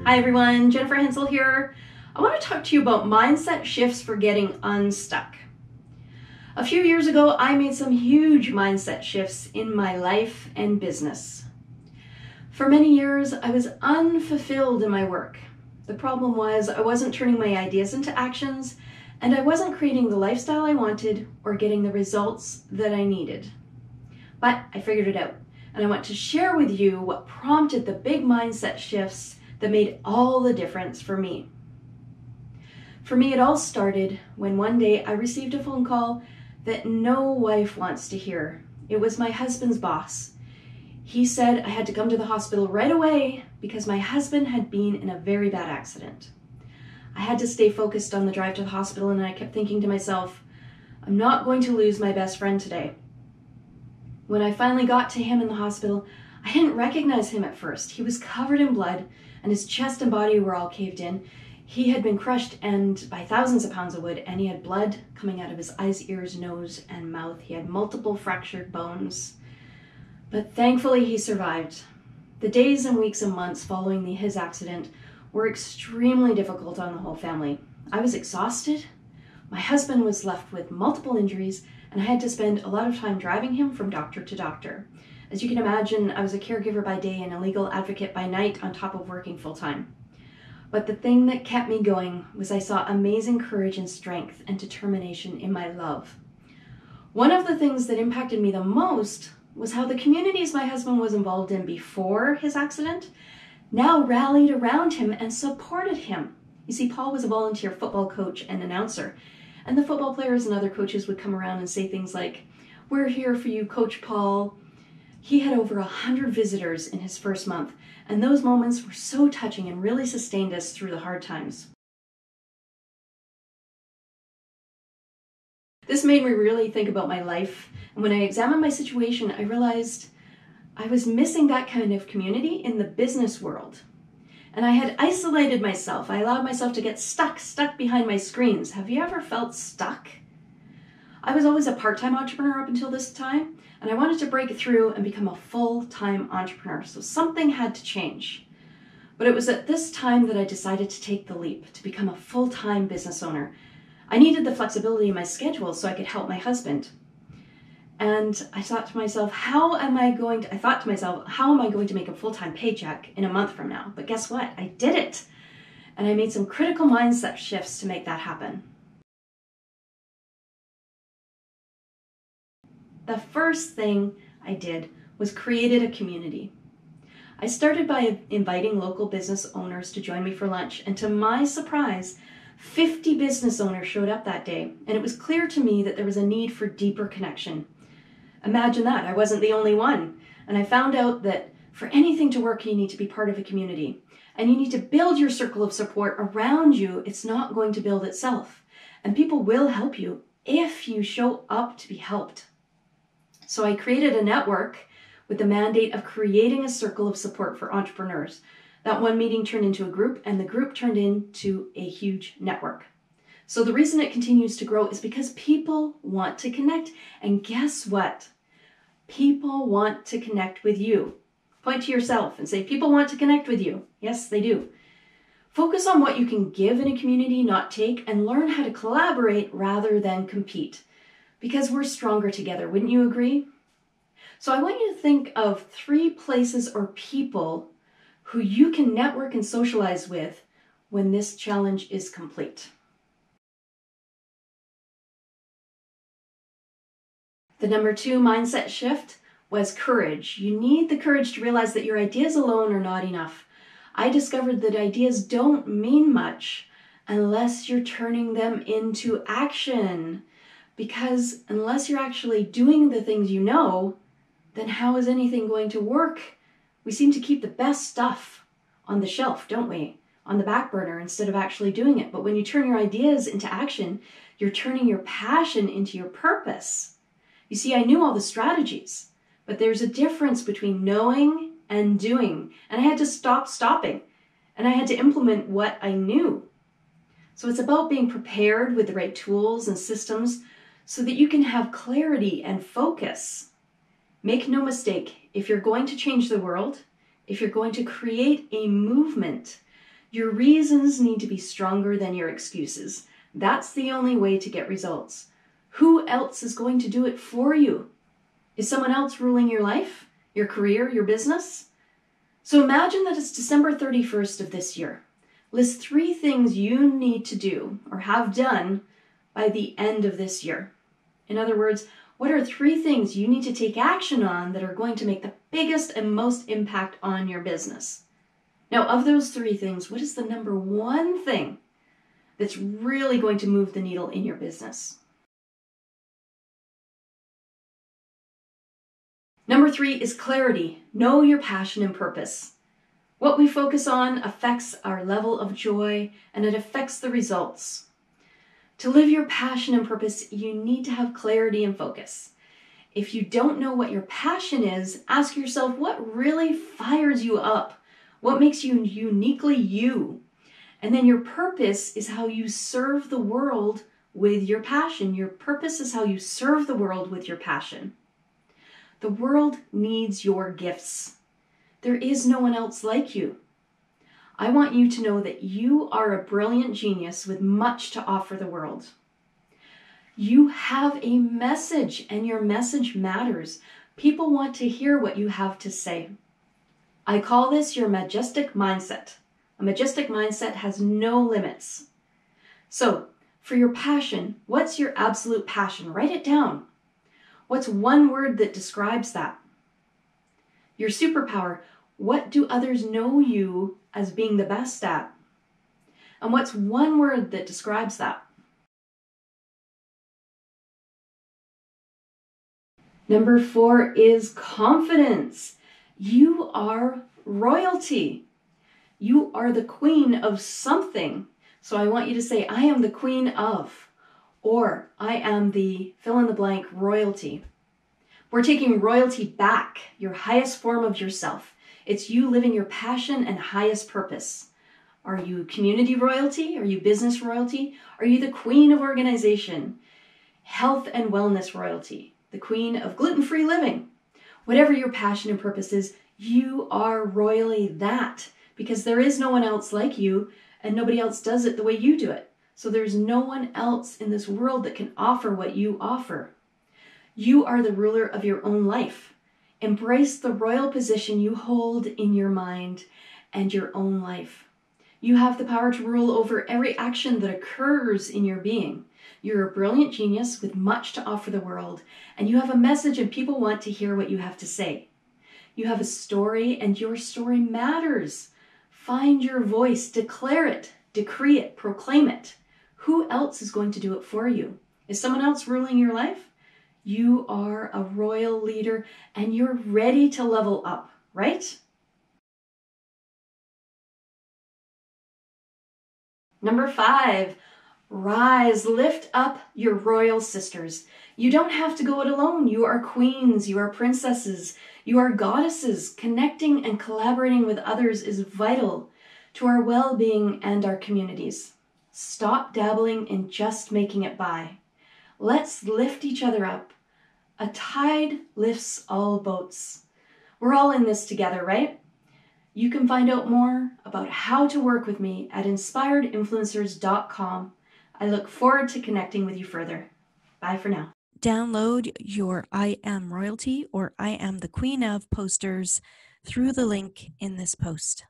Hi everyone, Jennifer Hensel here. I want to talk to you about mindset shifts for getting unstuck. A few years ago, I made some huge mindset shifts in my life and business. For many years, I was unfulfilled in my work. The problem was I wasn't turning my ideas into actions, and I wasn't creating the lifestyle I wanted or getting the results that I needed. But I figured it out, and I want to share with you what prompted the big mindset shifts that made all the difference for me. For me, it all started when one day I received a phone call that no wife wants to hear. It was my husband's boss. He said I had to come to the hospital right away because my husband had been in a very bad accident. I had to stay focused on the drive to the hospital, and I kept thinking to myself, I'm not going to lose my best friend today. When I finally got to him in the hospital, I didn't recognize him at first. He was covered in blood, and his chest and body were all caved in. He had been crushed by thousands of pounds of wood, and he had blood coming out of his eyes, ears, nose, and mouth. He had multiple fractured bones. But thankfully, he survived. The days and weeks and months following his accident were extremely difficult on the whole family. I was exhausted. My husband was left with multiple injuries, and I had to spend a lot of time driving him from doctor to doctor. As you can imagine, I was a caregiver by day and a legal advocate by night on top of working full-time. But the thing that kept me going was I saw amazing courage and strength and determination in my love. One of the things that impacted me the most was how the communities my husband was involved in before his accident now rallied around him and supported him. You see, Paul was a volunteer football coach and announcer, and the football players and other coaches would come around and say things like, "We're here for you, Coach Paul." He had over 100 visitors in his first month, and those moments were so touching and really sustained us through the hard times. This made me really think about my life, and when I examined my situation, I realized I was missing that kind of community in the business world. And I had isolated myself. I allowed myself to get stuck behind my screens. Have you ever felt stuck? I was always a part-time entrepreneur up until this time, and I wanted to break through and become a full-time entrepreneur. So something had to change. But it was at this time that I decided to take the leap to become a full-time business owner. I needed the flexibility in my schedule so I could help my husband. And I thought to myself, how am I going to make a full-time paycheck in a month from now? But guess what? I did it. And I made some critical mindset shifts to make that happen. The first thing I did was created a community. I started by inviting local business owners to join me for lunch, and to my surprise, 50 business owners showed up that day, and it was clear to me that there was a need for deeper connection. Imagine that, I wasn't the only one. And I found out that for anything to work, you need to be part of a community. And you need to build your circle of support around you. It's not going to build itself. And people will help you if you show up to be helped. So I created a network with the mandate of creating a circle of support for entrepreneurs. That one meeting turned into a group, and the group turned into a huge network. So the reason it continues to grow is because people want to connect. And guess what? People want to connect with you. Point to yourself and say, people want to connect with you. Yes, they do. Focus on what you can give in a community, not take, and learn how to collaborate rather than compete. Because we're stronger together, wouldn't you agree? So I want you to think of 3 places or people who you can network and socialize with when this challenge is complete. The number 2 mindset shift was courage. You need the courage to realize that your ideas alone are not enough. I discovered that ideas don't mean much unless you're turning them into action. Because unless you're actually doing the things you know, then how is anything going to work? We seem to keep the best stuff on the shelf, don't we? On the back burner instead of actually doing it. But when you turn your ideas into action, you're turning your passion into your purpose. You see, I knew all the strategies, but there's a difference between knowing and doing. And I had to stop stopping, and I had to implement what I knew. So it's about being prepared with the right tools and systems so that you can have clarity and focus. Make no mistake, if you're going to change the world, if you're going to create a movement, Your reasons need to be stronger than your excuses. That's the only way to get results. Who else is going to do it for you? Is someone else ruling your life, your career, your business? So imagine that it's December 31st of this year. List 3 things you need to do or have done by the end of this year. In other words, what are 3 things you need to take action on that are going to make the biggest and most impact on your business? Now, of those 3 things, what is the number 1 thing that's really going to move the needle in your business? Number 3 is clarity. Know your passion and purpose. What we focus on affects our level of joy, and it affects the results. To live your passion and purpose, you need to have clarity and focus. If you don't know what your passion is, ask yourself what really fires you up, what makes you uniquely you. And then your purpose is how you serve the world with your passion. Your purpose is how you serve the world with your passion. The world needs your gifts. There is no one else like you. I want you to know that you are a brilliant genius with much to offer the world. You have a message, and your message matters. People want to hear what you have to say. I call this your majestic mindset. A majestic mindset has no limits. So, for your passion, what's your absolute passion? Write it down. What's one word that describes that? Your superpower, what do others know you as being the best at? And what's one word that describes that? Number 4 is confidence. You are royalty. You are the queen of something. So I want you to say, I am the queen of, or I am the fill in the blank royalty. We're taking royalty back, your highest form of yourself. It's you living your passion and highest purpose. Are you community royalty? Are you business royalty? Are you the queen of organization? Health and wellness royalty? The queen of gluten-free living? Whatever your passion and purpose is, you are royally that, because there is no one else like you and nobody else does it the way you do it. So there's no one else in this world that can offer what you offer. You are the ruler of your own life. Embrace the royal position you hold in your mind and your own life. You have the power to rule over every action that occurs in your being. You're a brilliant genius with much to offer the world, and you have a message and people want to hear what you have to say. You have a story, and your story matters. Find your voice, declare it, decree it, proclaim it. Who else is going to do it for you? Is someone else ruling your life? You are a royal leader and you're ready to level up, right? Number 5, rise, lift up your royal sisters. You don't have to go it alone. You are queens, you are princesses, you are goddesses. Connecting and collaborating with others is vital to our well-being and our communities. Stop dabbling in just making it by. Let's lift each other up. A tide lifts all boats. We're all in this together, right? You can find out more about how to work with me at inspiredinfluencers.com. I look forward to connecting with you further. Bye for now. Download your I Am Royalty or I Am the Queen of posters through the link in this post.